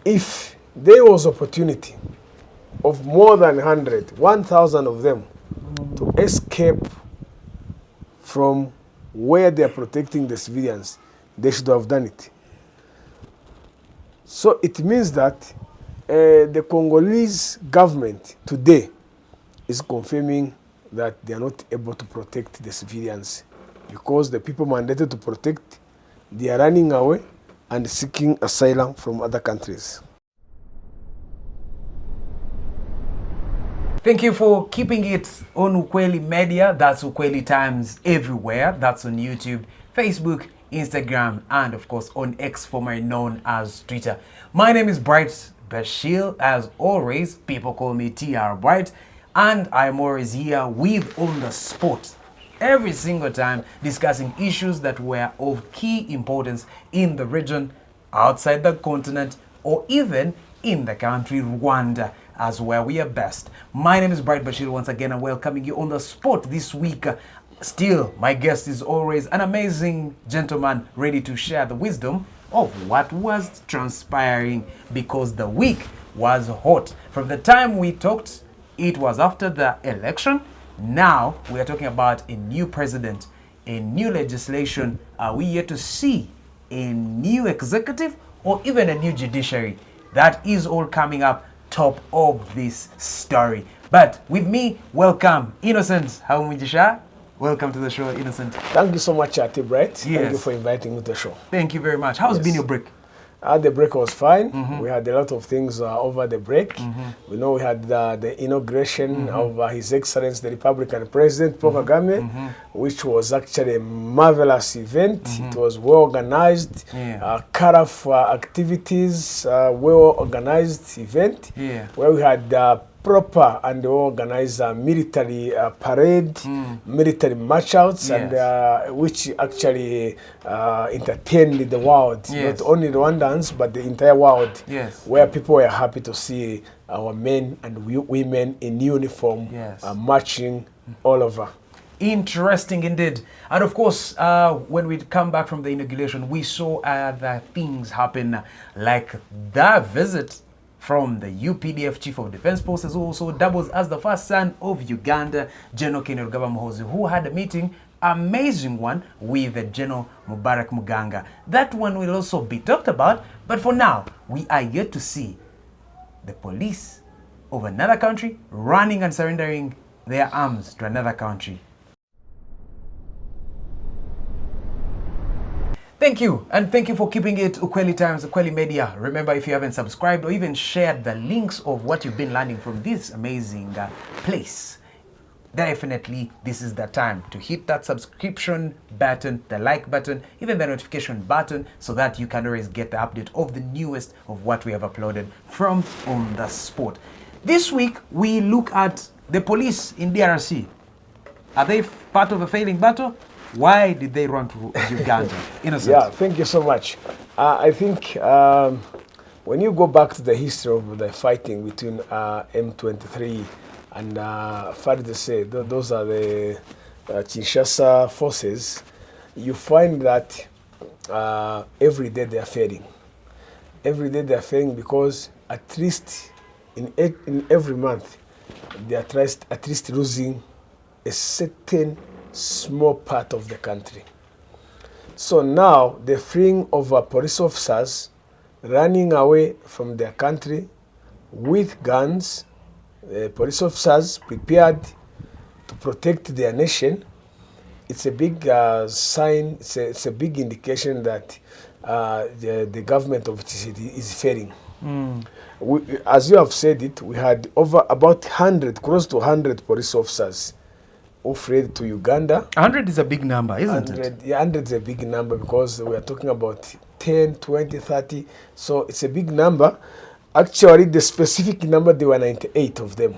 if there was opportunity of more than 1,000 of them to escape from where they are protecting the civilians, they should have done it. So it means that the Congolese government today is confirming that they are not able to protect the civilians because the people mandated to protect, they are running away and seeking asylum from other countries. Thank you for keeping it on UKWELI Media. That's UKWELI Times everywhere. That's on YouTube, Facebook, Instagram, and of course on X, formerly known as Twitter. My name is Bright Bashir. As always, people call me TR Bright, and I'm always here with On the Spot, every single time discussing issues that were of key importance in the region, outside the continent, or even in the country Rwanda, as where we are best. My name is Bright Bashir once again, and welcoming you on the spot this week. Still, my guest is always an amazing gentleman ready to share the wisdom of what was transpiring, because the week was hot. From the time we talked, it was after the election. Now we are talking about a new president, a new legislation. Are we yet to see a new executive or even a new judiciary? That is all coming up top of this story. But with me, welcome Innocent Haumujisha. Welcome to the show, Innocent. Thank you so much, Ati Bright. Yes. Thank you for inviting me to the show. Thank you very much. How's been your break? The break was fine. We had a lot of things over the break. We know we had the inauguration of His Excellency, the Republican President, Paul Kagame, which was actually a marvelous event. It was well organized, colorful activities, well organized event, where we had proper and organized military parade, military march outs, and which actually entertained the world, not only Rwandans, but the entire world, where people were happy to see our men and women in uniform marching all over. Interesting indeed. And of course, when we come back from the inauguration, we saw other things happen, like the visit from the UPDF Chief of Defense Forces, who also doubles as the first son of Uganda, General Kainerugaba Muhoozi, who had a meeting, amazing one, with General Mubarak Muganga. That one will also be talked about, but for now, we are yet to see the police of another country running and surrendering their arms to another country. Thank you, and thank you for keeping it UKWELI Times, UKWELI Media. Remember, if you haven't subscribed or even shared the links of what you've been learning from this amazing place, definitely this is the time to hit that subscription button, the like button, even the notification button, so that you can always get the update of the newest of what we have uploaded from On the Spot. This week, we look at the police in DRC. Are they part of a failing battle? Why did they run to Uganda? Innocent. Yeah, thank you so much. I think when you go back to the history of the fighting between M23 and FARDC, those are the Kinshasa forces, you find that every day they are failing. Every day they are failing because at least in every month they are at least losing a certain small part of the country. So now the freeing of police officers running away from their country with guns, police officers prepared to protect their nation, it's a big sign, it's a big indication that the government of Tshisekedi is failing. As you have said it, we had about 100, close to 100 police officers who fled to Uganda. 100 is a big number, isn't it? Yeah, 100 is a big number because we are talking about 10, 20, 30. So it's a big number. Actually, the specific number, there were 98 of them.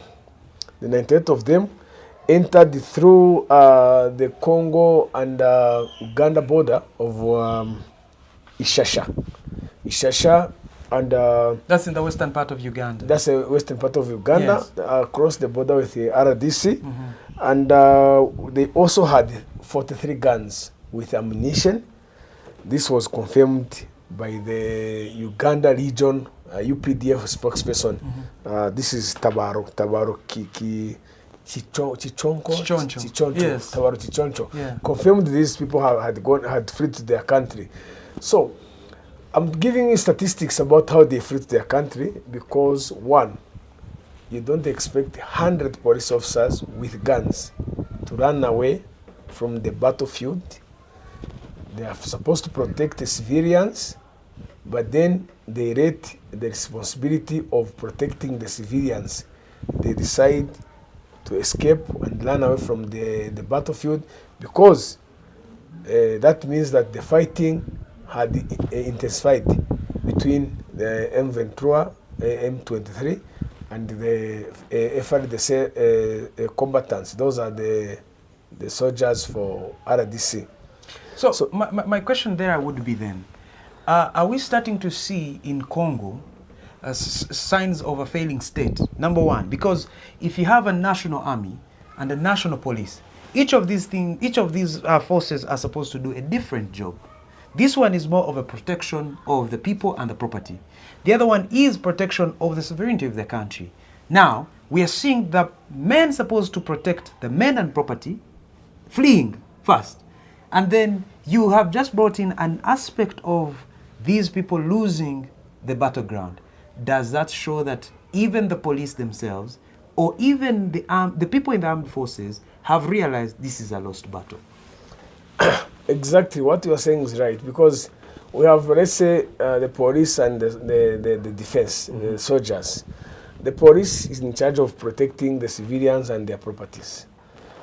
The 98 of them entered through the Congo and Uganda border of Ishasha. And that's in the western part of Uganda. That's the western part of Uganda, across the border with the RDC. And they also had 43 guns with ammunition. This was confirmed by the Uganda region UPDF spokesperson. This is Tabaro Chichoncho. Yes. Tabaro Chichoncho. Yeah. Confirmed these people had fled to their country. So I'm giving you statistics about how they fled to their country because, one, you don't expect 100 police officers with guns to run away from the battlefield. They are supposed to protect the civilians, but then they rate the responsibility of protecting the civilians. They decide to escape and run away from the battlefield because that means that the fighting had intensified between the M23 and the FARDC combatants. Those are the soldiers for RDC. So my question there would be then, are we starting to see in Congo signs of a failing state? Number one, because if you have a national army and a national police, each of these forces are supposed to do a different job. This one is more of a protection of the people and the property. The other one is protection of the sovereignty of the country. Now, we are seeing the men supposed to protect the men and property fleeing first. And then you have just brought in an aspect of these people losing the battleground. Does that show that even the police themselves or even the people in the armed forces have realized this is a lost battle? Exactly, what you are saying is right, because we have, let's say, the police and the defense, the soldiers. The police is in charge of protecting the civilians and their properties.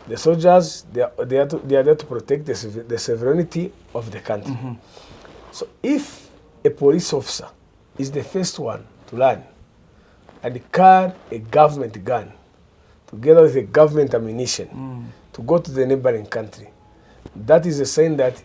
The soldiers, they are there to protect the sovereignty of the country. So if a police officer is the first one to learn and carry a government gun together with a government ammunition to go to the neighboring country, that is a sign that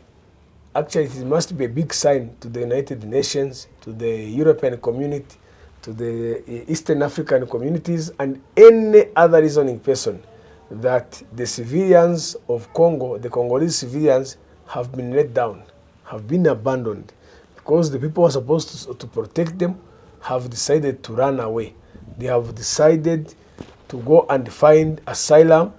actually it must be a big sign to the United Nations, to the European community, to the Eastern African communities, and any other reasoning person that the civilians of Congo, the Congolese civilians, have been let down, have been abandoned, because the people who are supposed to protect them have decided to run away. They have decided to go and find asylum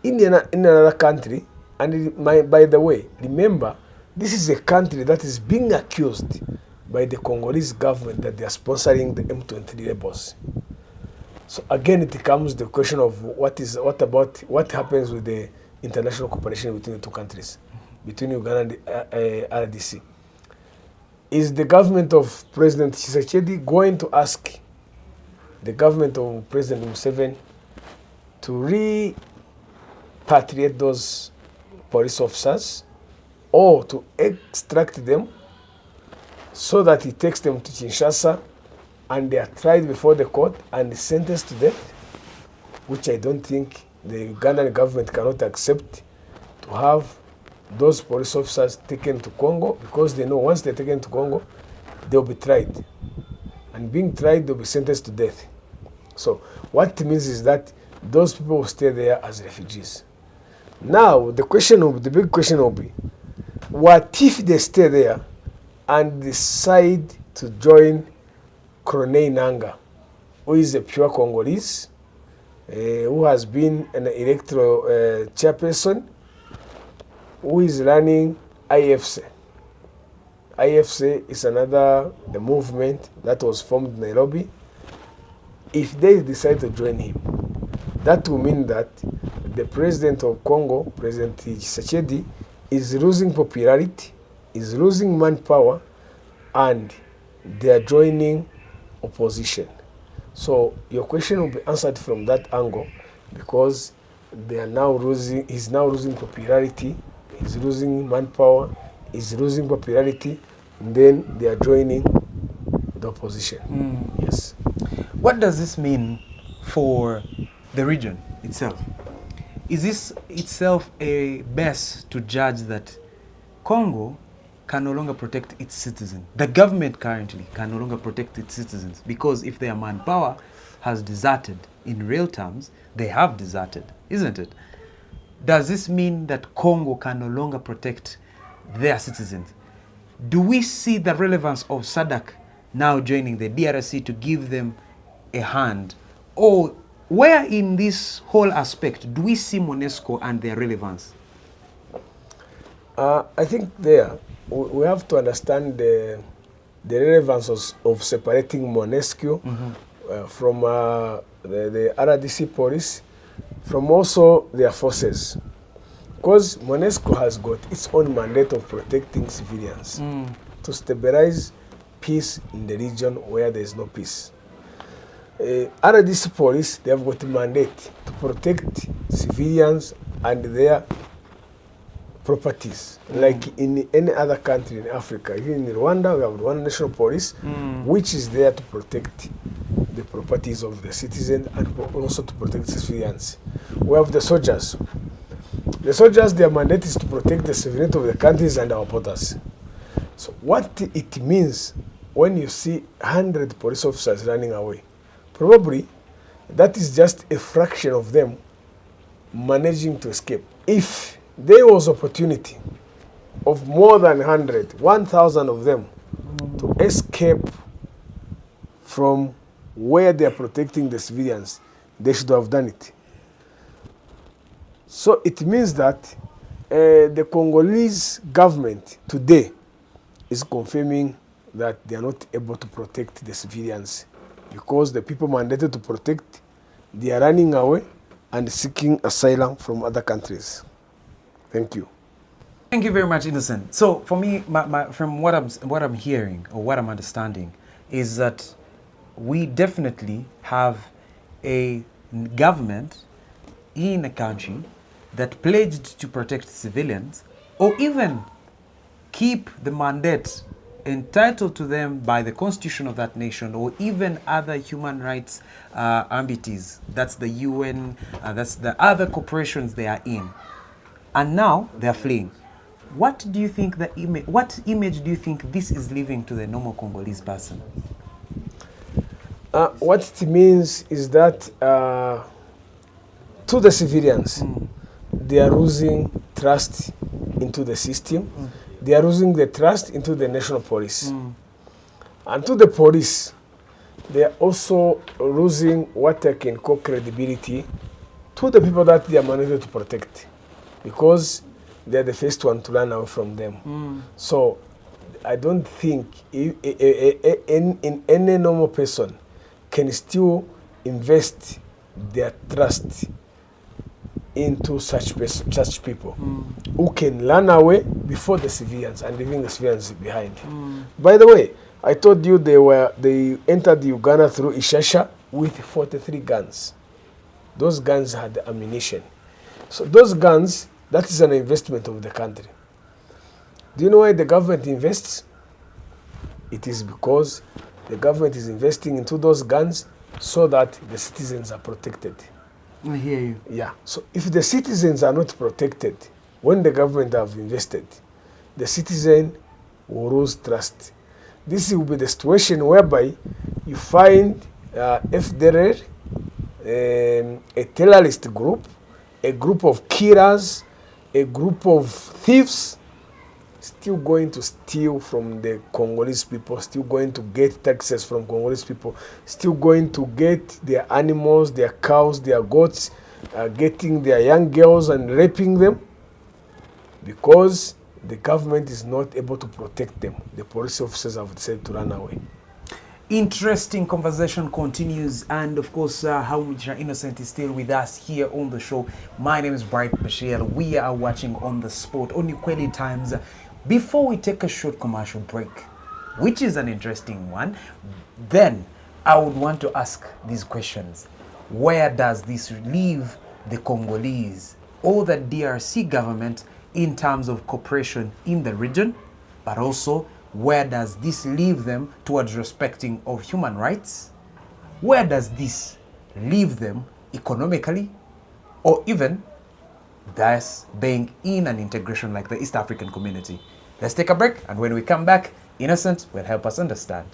in another country. And by the way, remember, this is a country that is being accused by the Congolese government that they are sponsoring the M23 rebels. So again, it comes the question of what happens with the international cooperation between the two countries, between Uganda and RDC. Is the government of President Tshisekedi going to ask the government of President Museveni to repatriate those police officers or to extract them so that he takes them to Kinshasa and they are tried before the court and sentenced to death, which I don't think the Ugandan government cannot accept, to have those police officers taken to Congo, because they know once they're taken to Congo, they'll be tried. And being tried, they'll be sentenced to death. So what it means is that those people will stay there as refugees. Now, the big question will be, what if they stay there and decide to join Corneille Nangaa, who is a pure Congolese, who has been an electoral chairperson, who is running IFC. IFC is another movement that was formed in Nairobi. If they decide to join him, that will mean that the president of Congo, President Tshisekedi, is losing popularity, is losing manpower, and they are joining opposition. So your question will be answered from that angle, because they are now losing. He's now losing popularity. He's losing manpower. He's losing popularity, and then they are joining the opposition. Yes. What does this mean for the region itself? Is this itself a base to judge that Congo can no longer protect its citizens? The government currently can no longer protect its citizens, because if their manpower has deserted, in real terms, they have deserted, isn't it? Does this mean that Congo can no longer protect their citizens? Do we see the relevance of SADC now joining the DRC to give them a hand? Or where in this whole aspect do we see MONUSCO and their relevance? I think there we have to understand the relevance of separating MONUSCO from the RDC police, from also their forces. Because MONUSCO has got its own mandate of protecting civilians to stabilize peace in the region where there is no peace. RDC police, they have got a mandate to protect civilians and their properties, like in any other country in Africa. Even in Rwanda, we have one national police, which is there to protect the properties of the citizens and also to protect civilians. We have the soldiers. The soldiers, their mandate is to protect the sovereignty of the countries and our borders. So what it means when you see 100 police officers running away, probably that is just a fraction of them managing to escape. If there was opportunity of more than 100, 1,000 of them to escape from where they are protecting the civilians, they should have done it. So it means that the Congolese government today is confirming that they are not able to protect the civilians because the people mandated to protect, they are running away and seeking asylum from other countries. Thank you. Thank you very much, Innocent. So for me, from what I'm hearing or what I'm understanding is that we definitely have a government in a country that pledged to protect civilians or even keep the mandate entitled to them by the constitution of that nation or even other human rights entities. That's the UN, that's the other corporations they are in. And now they're fleeing. What do you think what image do you think this is leaving to the normal Congolese person? What it means is that to the civilians, they are losing trust into the system. They are losing the trust into the national police. And to the police, they are also losing what I can call credibility to the people that they are managed to protect, because they are the first one to run away from them. So I don't think in any normal person can still invest their trust into such people who can run away before the civilians and leaving the civilians behind. By the way, I told you they entered Uganda through ISSA with 43 guns. Those guns had ammunition. So those guns, that is an investment of the country. Do you know why the government invests? It is because the government is investing into those guns so that the citizens are protected. I hear you. Yeah. So if the citizens are not protected, when the government have invested, the citizen will lose trust. This will be the situation whereby you find FDLR, a terrorist group, a group of killers, a group of thieves, still going to steal from the Congolese people, still going to get taxes from Congolese people, still going to get their animals, their cows, their goats, getting their young girls and raping them, because the government is not able to protect them. The police officers have decided to run away. Interesting conversation continues, and of course, how Mr. Innocent is still with us here on the show. My name is Bright Bashir. We are watching On the Spot on UKWELI Times. Before we take a short commercial break, which is an interesting one, then I would want to ask these questions. Where does this leave the Congolese or the DRC government in terms of cooperation in the region, but also where does this leave them towards respecting of human rights? Where does this leave them economically, or even thus being in an integration like the East African community? Let's take a break, and when we come back, Innocent will help us understand.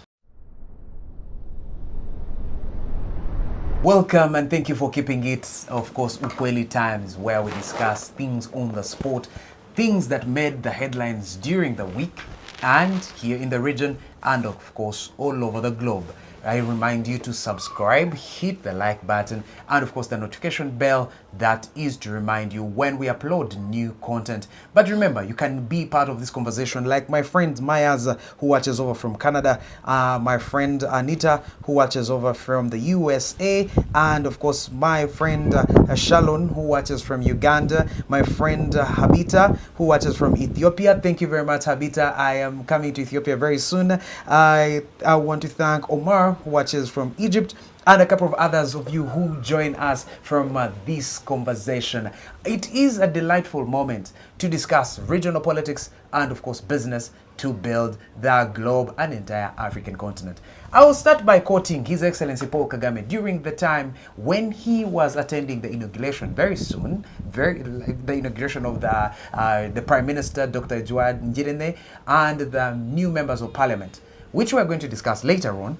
Welcome, and thank you for keeping it, of course, UKWELI Times, where we discuss things on the spot, things that made the headlines during the week and here in the region, and of course all over the globe. I remind you to subscribe, hit the like button, and of course the notification bell that is to remind you when we upload new content. But remember, you can be part of this conversation like my friend Mayaz, who watches over from Canada, my friend Anita, who watches over from the USA, and of course my friend Shalon, who watches from Uganda, my friend Habita, who watches from Ethiopia. Thank you very much, Habita. I am coming to Ethiopia very soon. I want to thank Omar, who watches from Egypt, and a couple of others of you who join us from this conversation. It is a delightful moment to discuss regional politics and of course business to build the globe and entire African continent. I will start by quoting His Excellency Paul Kagame during the time when he was attending the inauguration very soon, the inauguration of the Prime Minister, Dr. Edouard Ngirente, and the new members of parliament, which we are going to discuss later on.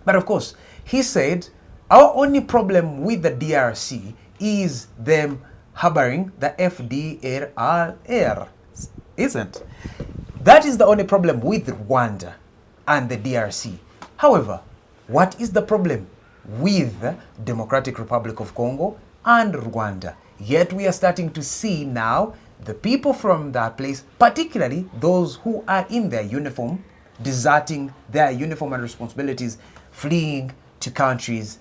But of course, he said, our only problem with the DRC is them harboring the FDLR, isn't? That is the only problem with Rwanda and the DRC. However, what is the problem with the Democratic Republic of Congo and Rwanda? Yet we are starting to see now the people from that place, particularly those who are in their uniform, deserting their uniform and responsibilities, fleeing to countries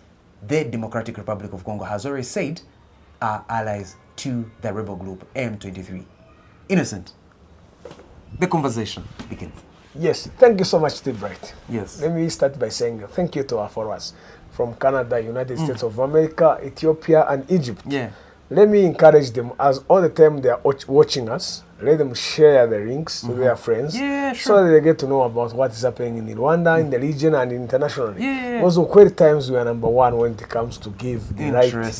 the Democratic Republic of Congo has already said are allies to the rebel group M23. Innocent, the conversation begins. Yes, thank you so much, Steve Bright. Yes. Let me start by saying thank you to our followers from Canada, United States of America, Ethiopia, and Egypt. Yeah. Let me encourage them, as all the time they are watching us, let them share the links to their friends, Yeah, sure. so that they get to know about what is happening in Rwanda, in the region, and internationally. Yeah. Because UKWELI Times, we are number one when it comes to give the right and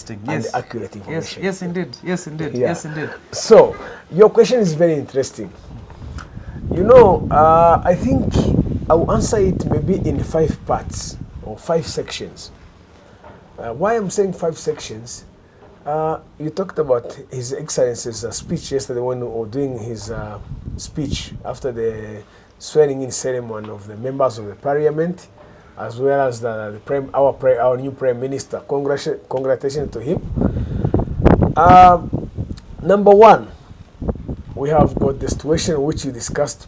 the accurate information. Yes, indeed. Yes, indeed. Yeah. Yes, indeed. So, your question is very interesting. You know, I think I will answer it maybe in 5 parts or 5 sections. Why I'm saying 5 sections? You talked about His Excellency's speech yesterday when we were doing his speech after the swearing-in ceremony of the members of the parliament, as well as our new Prime Minister. Congratulations to him. Number 1, we have got the situation which we discussed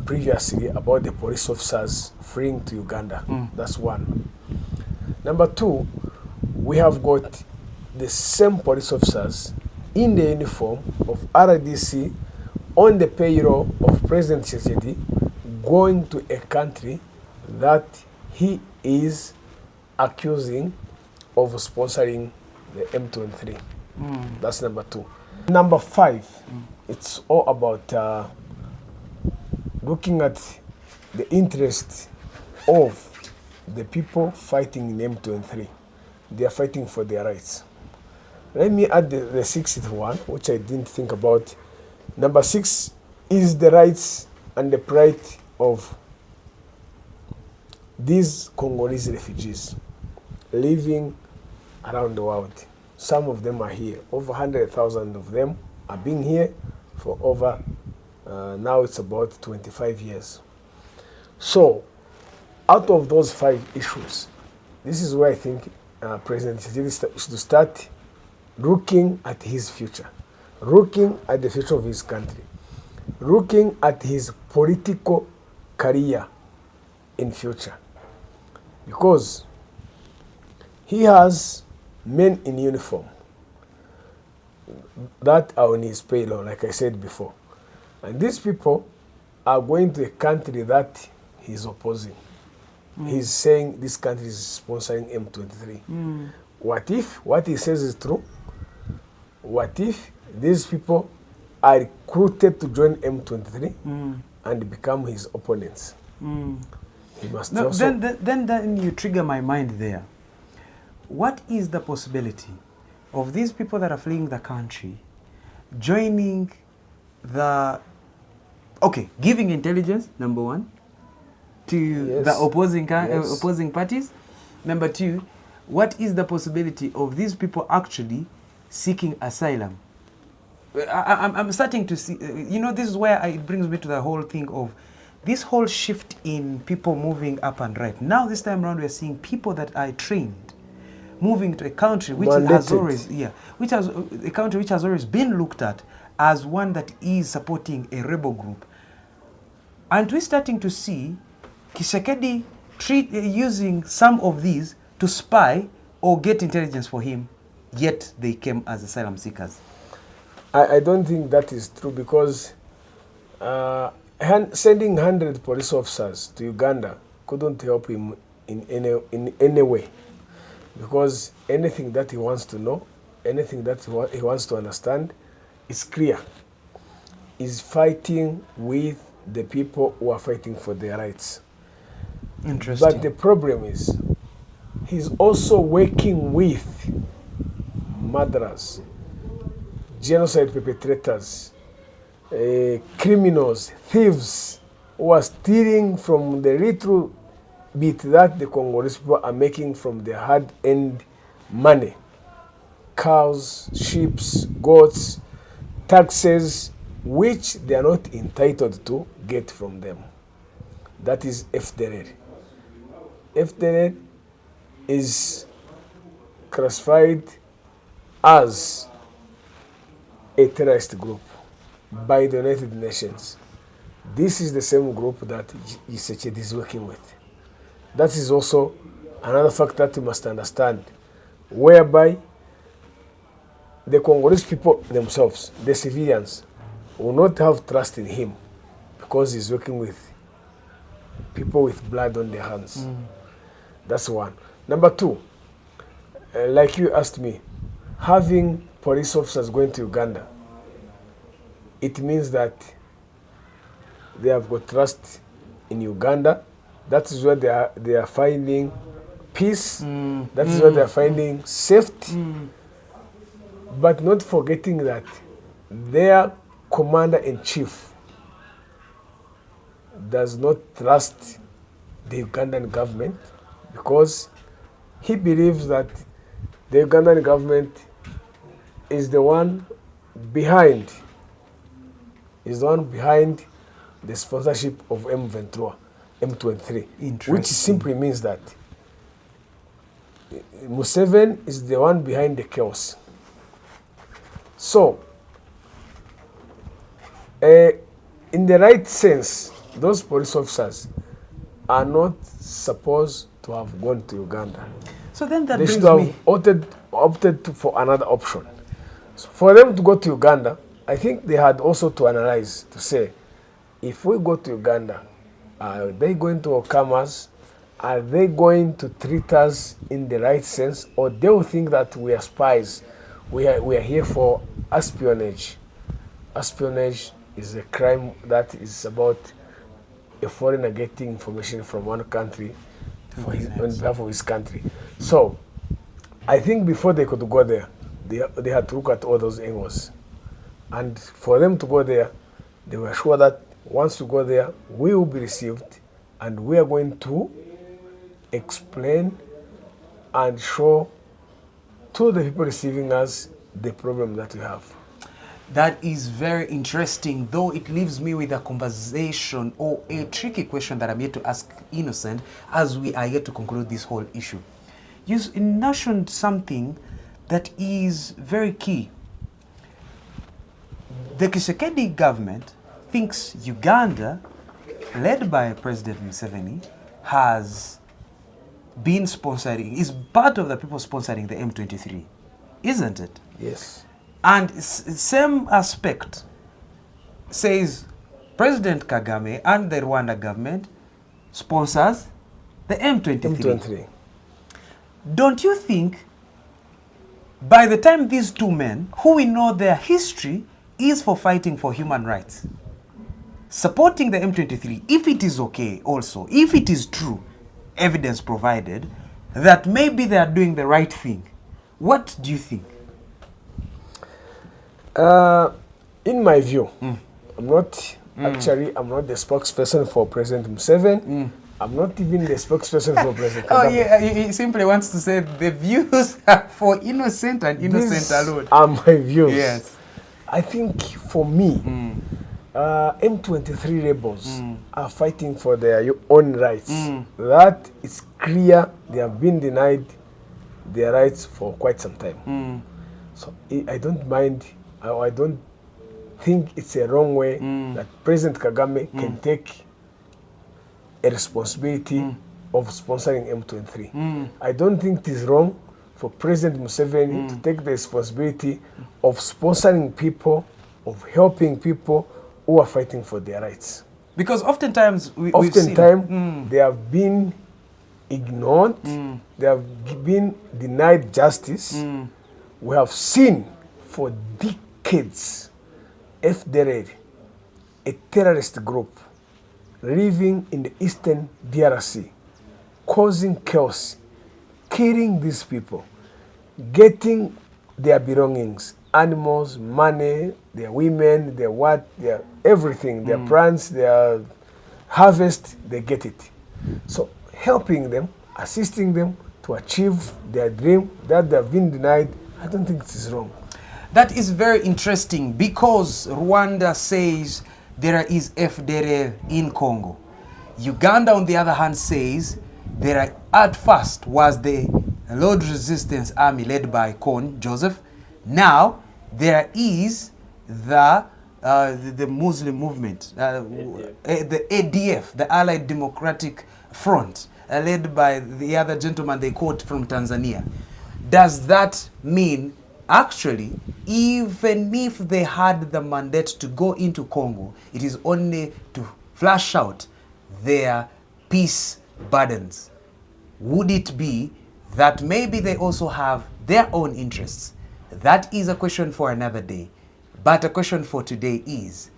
previously about the police officers fleeing to Uganda. That's 1. Number 2, we have got the same police officers in the uniform of RDC on the payroll of President Tshisekedi going to a country that he is accusing of sponsoring the M23. That's number 2. Number 5, it's all about looking at the interest of the people fighting in M23. They are fighting for their rights. Let me add the 6th one, which I didn't think about. Number 6 is the rights and the pride of these Congolese refugees living around the world. Some of them are here. Over 100,000 of them are being here for over, now it's about 25 years. So, out of those 5 issues, this is where I think President Tshisekedi should start looking at his future, looking at the future of his country, looking at his political career in future. Because he has men in uniform that are on his payroll, like I said before. And these people are going to a country that he's opposing. He's saying this country is sponsoring M23. What if what he says is true? What if these people are recruited to join M23 and become his opponents? He must No, also... then you trigger my mind there. What is the possibility of these people that are fleeing the country joining the... Okay, giving intelligence, number 1, to the opposing parties. Number 2, what is the possibility of these people actually seeking asylum? I'm starting to see, this is where it brings me to the whole thing of this whole shift in people moving up and right. Now this time around, we're seeing people that are trained moving to a country which has always, a country which has always been looked at as one that is supporting a rebel group. And we're starting to see Tshisekedi using some of these to spy or get intelligence for him, yet they came as asylum seekers. I don't think that is true, because sending 100 police officers to Uganda couldn't help him in any way, because anything that he wants to know, anything that he wants to understand is clear. He's fighting with the people who are fighting for their rights. Interesting. But the problem is, he's also working with murderers, genocide perpetrators, criminals, thieves, who are stealing from the little bit that the Congolese people are making from their hard-earned money. Cows, sheep, goats, taxes, which they are not entitled to get from them. That is FDLR. FDLR is classified as a terrorist group by the United Nations. This is the same group that Tshisekedi is working with. That is also another fact that you must understand, whereby the Congolese people themselves, the civilians, will not have trust in him because he's working with people with blood on their hands. That's one. Number two, like you asked me, having police officers going to Uganda, it means that they have got trust in Uganda. That is where they are finding peace. That is where they are finding safety. But not forgetting that their commander-in-chief does not trust the Ugandan government, because he believes that the Ugandan government is the one behind the sponsorship of M23, which simply means that Museveni is the one behind the chaos. So, in the right sense, those police officers are not supposed to have gone to Uganda. So then that they brings should me... have opted for another option. So for them to go to Uganda, I think they had also to analyze, to say, if we go to Uganda, are they going to welcome us? Are they going to treat us in the right sense? Or they will think that we are spies? We are here for espionage. Espionage is a crime that is about a foreigner getting information from one country on behalf of his country. So I think before they could go there, they had to look at all those angles. And for them to go there, they were sure that once we go there, we will be received, and we are going to explain and show to the people receiving us the problem that we have. That is very interesting, though it leaves me with a conversation or a tricky question that I'm yet to ask Innocent as we are yet to conclude this whole issue. You mentioned something that is very key. The Tshisekedi government thinks Uganda, led by President Museveni, has been sponsoring, is part of the people sponsoring the M23, isn't it? Yes. And same aspect says President Kagame and the Rwanda government sponsors the M23. Don't you think by the time these two men, who we know their history is for fighting for human rights, supporting the M23, if it is okay also, if it is true, evidence provided, that maybe they are doing the right thing, what do you think? In my view, I'm not the spokesperson for President Museveni. I'm not even the spokesperson for President Kagame. Oh yeah, he simply wants to say the views are for Innocent and Innocent alone. These are my views. Yes. I think for me, M23 rebels are fighting for their own rights. That is clear. They have been denied their rights for quite some time. So I don't mind, I don't think it's a wrong way that President Kagame can take a responsibility of sponsoring M23. I don't think it is wrong for President Museveni to take the responsibility of sponsoring people, of helping people who are fighting for their rights. Because oftentimes they have been ignored, they have been denied justice. We have seen for decades FDLR, a terrorist group, living in the eastern DRC, causing chaos, killing these people, getting their belongings, animals, money, their women, their everything, their plants, their harvest, they get it. So helping them, assisting them to achieve their dream that they have been denied, I don't think it is wrong. That is very interesting because Rwanda says there is FDLR in Congo. Uganda, on the other hand, says there at first was the Lord Resistance Army led by Kon Joseph. Now there is the Muslim movement, the ADF, the Allied Democratic Front, led by the other gentleman they quote from Tanzania. Does that mean actually, even if they had the mandate to go into Congo, it is only to flash out their peace burdens? Would it be that maybe they also have their own interests? That is a question for another day. But a question for today is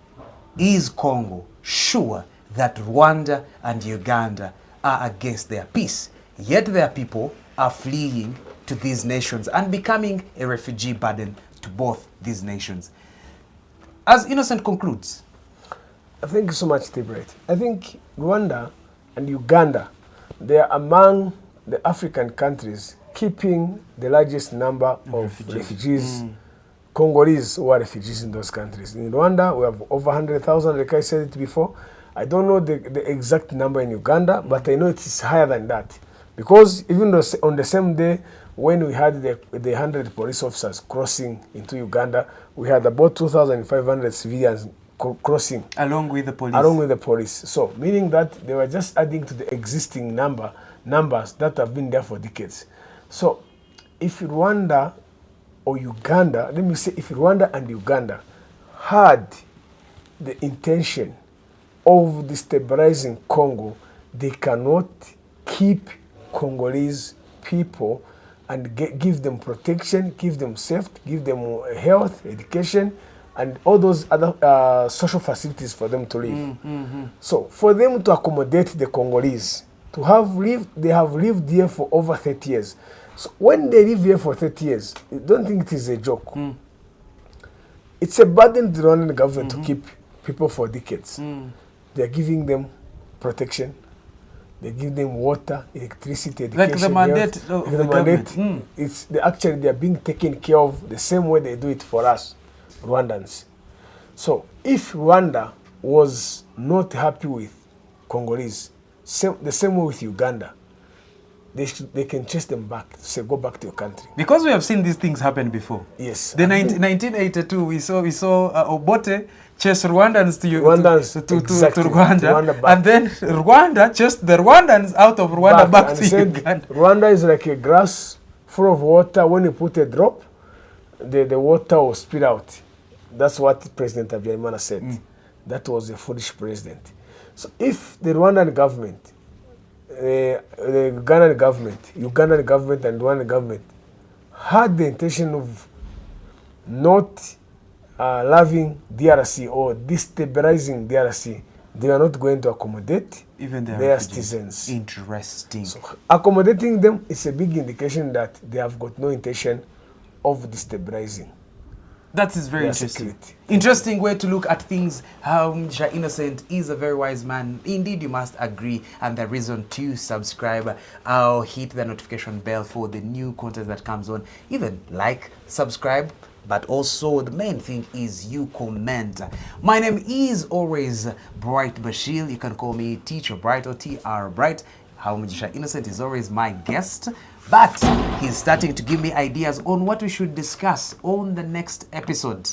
Congo sure that Rwanda and Uganda are against their peace? Yet their people are fleeing to these nations and becoming a refugee burden to both these nations. As Innocent concludes. Thank you so much, Tibright. I think Rwanda and Uganda, they are among the African countries keeping the largest number of refugees. Congolese who are refugees in those countries. In Rwanda, we have over 100,000, like I said it before. I don't know the exact number in Uganda, but I know it is higher than that. Because even though on the same day when we had the 100 police officers crossing into Uganda, we had about 2,500 civilians crossing. Along with the police. Along with the police. So, meaning that they were just adding to the existing numbers that have been there for decades. So, if Rwanda or Uganda, let me say if Rwanda and Uganda had the intention of destabilizing Congo, they cannot keep Congolese people and give them protection, give them safety, give them health, education, and all those other social facilities for them to live. So for them to accommodate the Congolese, they have lived here for over 30 years. So when they live here for 30 years, I don't think it is a joke. It's a burden to the Rwandan government to keep people for decades. They're giving them protection. They give them water, electricity, education. Like the mandate of the government. Actually, they are being taken care of the same way they do it for us, Rwandans. So if Rwanda was not happy with Congolese, the same way with Uganda, they can chase them back, say, go back to your country. Because we have seen these things happen before. Yes. The 1982, we saw Obote chase Rwandans to Rwanda, and then Rwanda chased the Rwandans out of Rwanda back to Uganda. Rwanda is like a glass full of water. When you put a drop, the water will spill out. That's what President Habyarimana said. That was a foolish president. So if the Rwandan government, the Ugandan government and Rwandan government had the intention of not loving DRC or destabilizing DRC, they are not going to accommodate even their citizens. Interesting. So accommodating them is a big indication that they have got no intention of destabilizing. That is very interesting. Interesting way to look at things. Mr. Innocent is a very wise man. Indeed, you must agree. And the reason to subscribe, hit the notification bell for the new content that comes on. Even like, subscribe, but also the main thing is you comment. My name is always Bright Bashir. You can call me Teacher Bright or TR Bright. Hawamujisha Innocent is always my guest, but he's starting to give me ideas on what we should discuss on the next episode.